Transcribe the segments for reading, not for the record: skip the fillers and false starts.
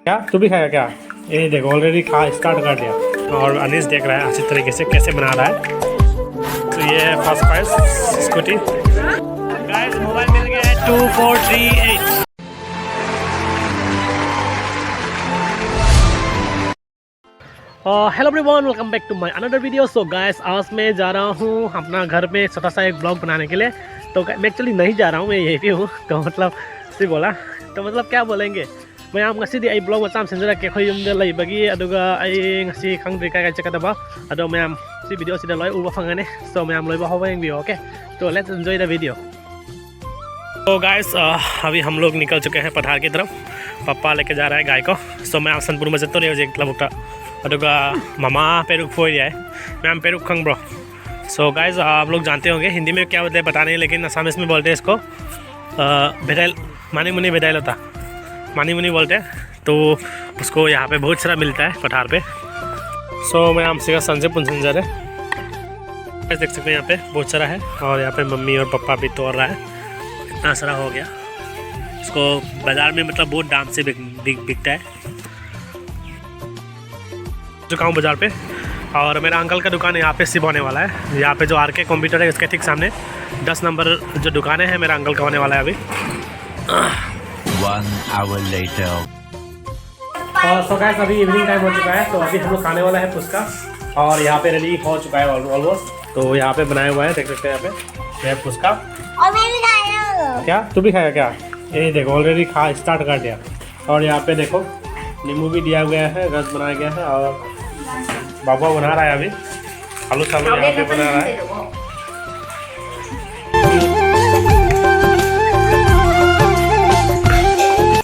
क्या तू भी खाएगा क्या? ये देखो ऑलरेडी खा स्टार्ट कर दिया और अनीस देख रहा है अच्छी तरीके से कैसे बना रहा है। तो ये है first prize scooty. Guys mobile मिल गया है 2438। Hello everyone, welcome back to my another video. So guys आज मैं जा रहा हूँ अपना घर में छोटा सा एक ब्लॉग बनाने के लिए। तो मैं एक्चुअली नहीं जा रहा हूँ, मैं यहीं पे हूँ। तो मतलब सी बोला तो मतलब क्या बोलेंगे, ma'am ngasiदी ay blog macam senjara ke khoy yumda lay bagi aduga ay ngasi khangdri kai chakadaba ado ma'am si video sida loy ulwa fangane। so ma'am loy ba hoba yung video। Okay तो let's enjoy the video. तो guys अभी हम लोग निकल चुके हैं पठार की तरफ। पापा लेके जा रहा है गाय को। सो मैं सनपुर में तो नहीं मतलब अदुगा मामा पेरुक फोय है मैम पेरुक खंग ब्रो। सो गाइस आप लोग जानते होंगे हिंदी में क्या बोलते हैं पता नहीं, लेकिन असमिस में बोलते हैं इसको भेदाइल मानी मुनी भेदाइल होता मानी मुनी बोलते हैं। तो उसको यहाँ पे बहुत सारा मिलता है पठार पे। सो मैं आपसे संजय पुंसन जा रहे देख सकते हैं यहाँ पे बहुत सारा है। और यहाँ पे मम्मी और पापा भी तोड़ रहा है, इतना सारा हो गया। इसको बाज़ार में मतलब बहुत दाम से बिकता है। चुका हूँ बाज़ार पे और मेरा अंकल का दुकान यहाँ पे शिव होने वाला है। यहाँ पे जो आर के कंप्यूटर है उसके ठीक सामने 10 नंबर जो दुकान है मेरा अंकल का होने वाला है अभी। 1 hour later। सो गाइस अभी इवनिंग टाइम हो चुका है। तो अभी हम लोग खाने वाला है पुस्का और यहाँ पे रेडी हो चुका है ऑलमोस्ट। तो यहाँ पे बनाया हुआ है देख सकते हैं यहाँ पे ये पुस्का। और मैं भी खाया। क्या तू भी खाएगा क्या? ये देखो ऑलरेडी खा स्टार्ट कर दिया। और यहाँ पे देखो नींबू भी दिया गया है, रस बनाया गया है। और बाबा बना रहा है अभी आलू चालू यहाँ पे बना रहा है।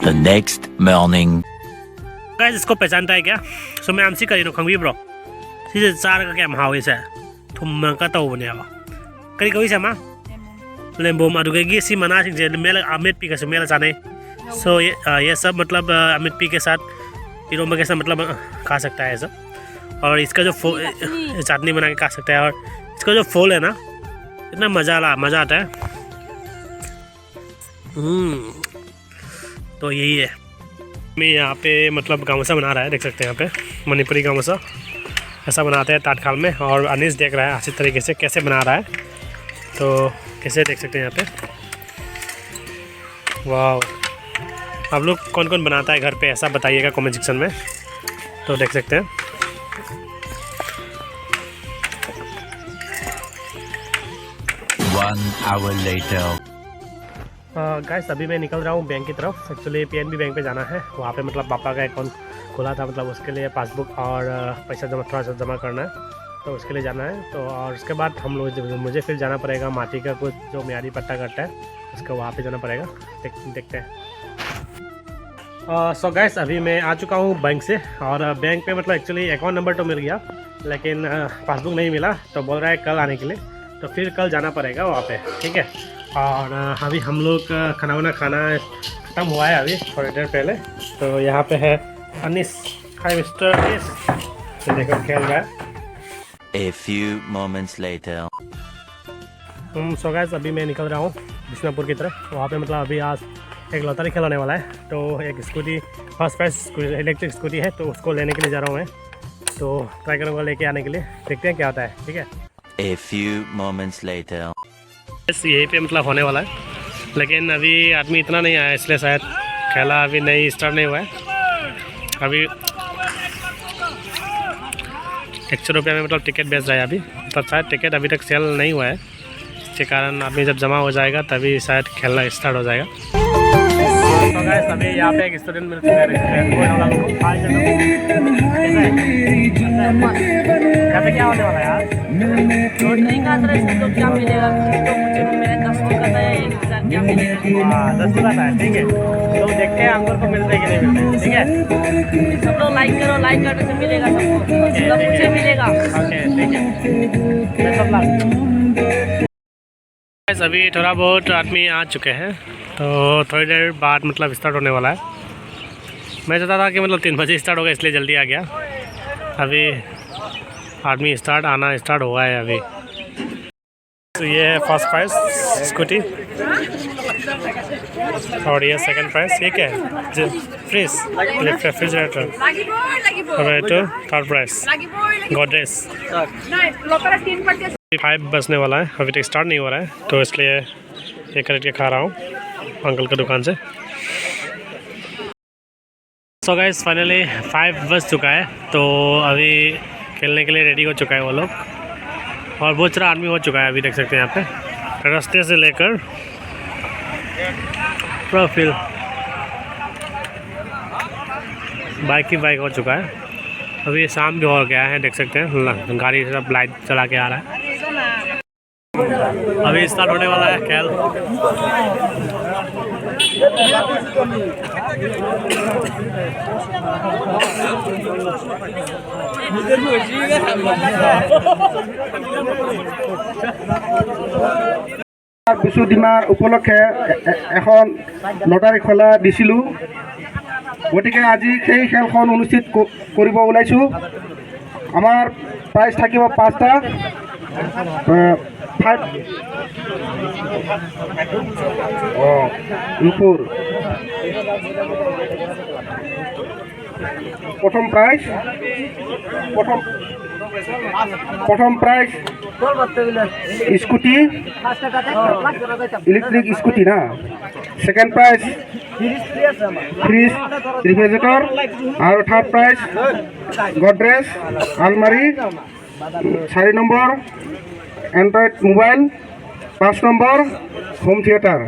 The next morning। गाइस इसको पहचानता है क्या? सो मैं आमसी करी खंगी ब्रो सीधे चार का क्या हाव इसे थुम का तो बने आवा करी कभी से मां लेम्बो मादुगे सी मना सिंह जे मेल अमित पी के मेल जाने। सो ये सब मतलब अमित पी के साथ इरोमा के साथ मतलब खा सकता है सब। और इसका जो चटनी बना के खा सकता है। और इसका जो फूल है ना इतना मज़ा आता है। तो यही है मैं यहाँ पे मतलब गामोसा बना रहा है देख सकते हैं। यहाँ पे मणिपुरी गामोसा ऐसा बनाते हैं ताटखाल में। और अनीस देख रहा है अच्छी तरीके से कैसे बना रहा है। तो कैसे देख सकते हैं यहाँ पे। वाह आप लोग कौन कौन बनाता है घर पे ऐसा बताइएगा कमेंट सेक्शन में। तो देख सकते हैं 1 hour later। गाइस अभी मैं निकल रहा हूँ बैंक की तरफ। एक्चुअली पीएनबी बैंक पे जाना है। वहाँ पे मतलब पापा का अकाउंट खुला था, मतलब उसके लिए पासबुक और पैसा थोड़ा सा जमा करना है। तो उसके लिए जाना है। तो और उसके बाद हम लोग मुझे फिर जाना पड़ेगा माटी का कुछ जो म्यारी पट्टा करता है उसका वहाँ पे जाना पड़ेगा। देखते हैं। सो गाइस अभी मैं आ चुका हूँ बैंक से। और बैंक पे मतलब एक्चुअली अकाउंट नंबर तो मिल गया लेकिन पासबुक नहीं मिला। तो बोल रहा है कल आने के लिए। तो फिर कल जाना पड़ेगा वहाँ पे, ठीक है। और अभी हम लोग खाना ख़त्म हुआ है अभी थोड़ी देर पहले। तो यहाँ पे है अनीस। हाय मिस्टर अनीस, तो देखो खेल रहा है। A few moments later। So guys अभी मैं निकल रहा हूँ बिशनापुर की तरफ। वहाँ पे मतलब अभी आज एक लॉटरी खेल होने वाला है। तो एक scooty first prize electric scooty है तो उसको लेने के लिए जा रहा हूँ मैं। तो ट्राई करूँगा लेके आने के लिए, देखते हैं क्या होता है, ठीक है। A few moments later। यहीं पे मतलब होने वाला है लेकिन अभी आदमी इतना नहीं आया इसलिए शायद खेला अभी नहीं स्टार्ट नहीं हुआ है। अभी 100 रुपये में मतलब टिकट बेच रहा है अभी। मतलब शायद टिकट अभी तक सेल नहीं हुआ है, इसके कारण अभी जब जमा हो जाएगा तभी शायद खेलना स्टार्ट हो जाएगा। तो गाइस अभी यहाँ पे एक स्टूडेंट मिल चुका है। यहाँ पे क्या होने वाला है यार? नहीं का तरह से तो क्या मिलेगा? तो मुझे मेरे 10 को कहता है 1000 क्या मिलेगा? 10 का है, ठीक है। तो देखते हैं अंकुर को मिलता है कि नहीं मिलता है, ठीक है। सब लोग लाइक करो, लाइक करने से मिलेगा सबको, सब मुझे मिलेगा। ओके ठीक है। अभी थोड़ा बहुत आदमी आ चुके हैं तो थोड़ी देर बाद मतलब स्टार्ट होने वाला है। मैं चाहता था कि मतलब 3 बजे स्टार्ट होगा इसलिए जल्दी आ गया। अभी आदमी आना स्टार्ट हुआ है अभी। तो ये है फर्स्ट प्राइज स्कूटी। और ये सेकंड प्राइस, ये क्या है? Fridge refrigerator. और ये तो थर्ड प्राइस गोदरेज। 5 बजने वाला है, अभी तक स्टार्ट नहीं हो रहा है, तो इसलिए ये खरीद के खा रहा हूँ अंकल की दुकान से। सो गाइस फाइनली 5 बज चुका है, तो अभी खेलने के लिए रेडी हो चुका है वो लोग, और बहुत सारा आदमी हो चुका है अभी, देख सकते हैं यहाँ पे रास्ते से लेकर पूरा फील्ड बाइक ही बाइक हो चुका है। अभी शाम भी हो गया है, देख सकते हैं गाड़ी सब लाइट चला के आ रहा है। अभी स्टार्ट होने वाला है खेल। বিশু দিমাৰ উপলক্ষে এখন লটাৰী খোলা দিছিলোঁ, গতিকে আজি সেই খেলখন অনুষ্ঠিত কৰিব ওলাইছোঁ। আমাৰ প্ৰাইজ থাকিব 5টা। প্ৰথম প্ৰাইজ স্কুটি, ইলেকট্রিক স্কুটি না। সেকেন্ড প্রাইজ ফ্রিজ রেফ্রিজারেটর, আর থার্ড প্রাইজ গডরেজ আলমারি। 4 নম্বৰ এন্ড্রয়েড মোবাইল, 5 নম্বৰ home theatre.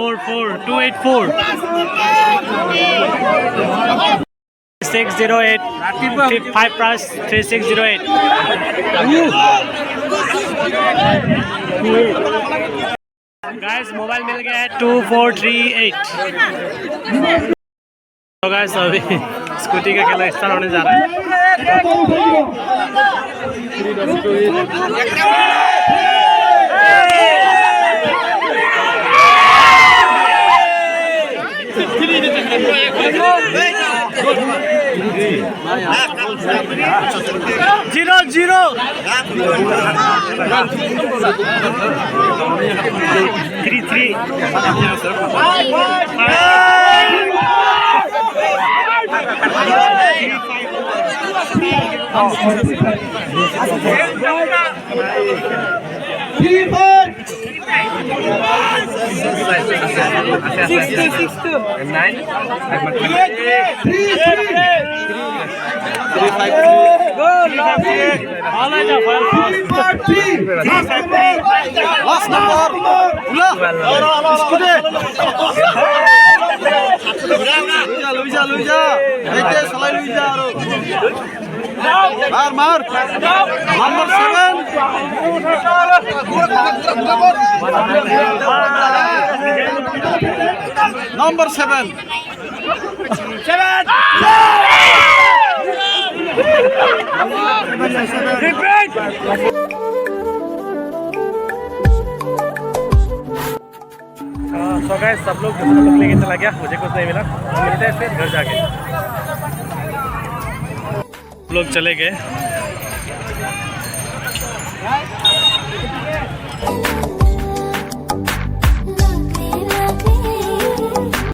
Four 284 608 5 price 3608 guys mobile मिल गया है 2438। तो गाइस अभी स्कूटी का खेला स्टार्ट होने जा रहा है। Zero 3 Number 7. Repeat. So guys सब लोग लेके चला गया, मुझे कुछ नहीं मिला, मिलते हैं फिर घर जाके। लोग चले गए।